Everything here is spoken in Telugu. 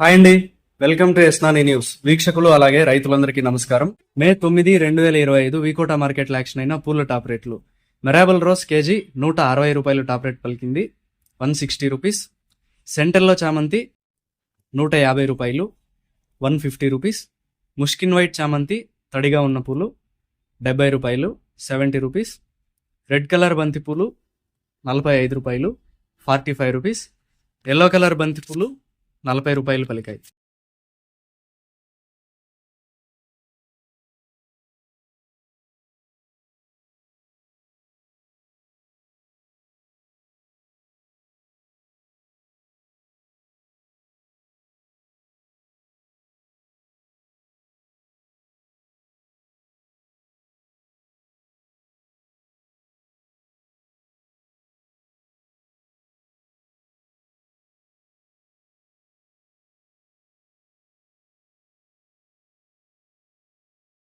హాయ్ అండి, వెల్కమ్ టు ఎస్నాని న్యూస్. వీక్షకులు అలాగే రైతులందరికీ నమస్కారం. మే 9, 2025 వీకోటా మార్కెట్లో యాక్షన్ అయిన పూల టాప్ రేట్లు. మెరాబల్ రోజ్ కేజీ 160 రూపాయలు టాప్ రేట్ పలికింది, 160 రూపీస్. సెంటర్లో చామంతి 150 రూపాయలు, 150 రూపీస్. ముష్కిన్ వైట్ చామంతి తడిగా ఉన్న పూలు 70 రూపాయలు, 70 రూపీస్. రెడ్ కలర్ బంతి పూలు 45 రూపాయలు, 45 రూపీస్. ఎల్లో కలర్ బంతి పూలు 40 రూపాయలు పలికాయి.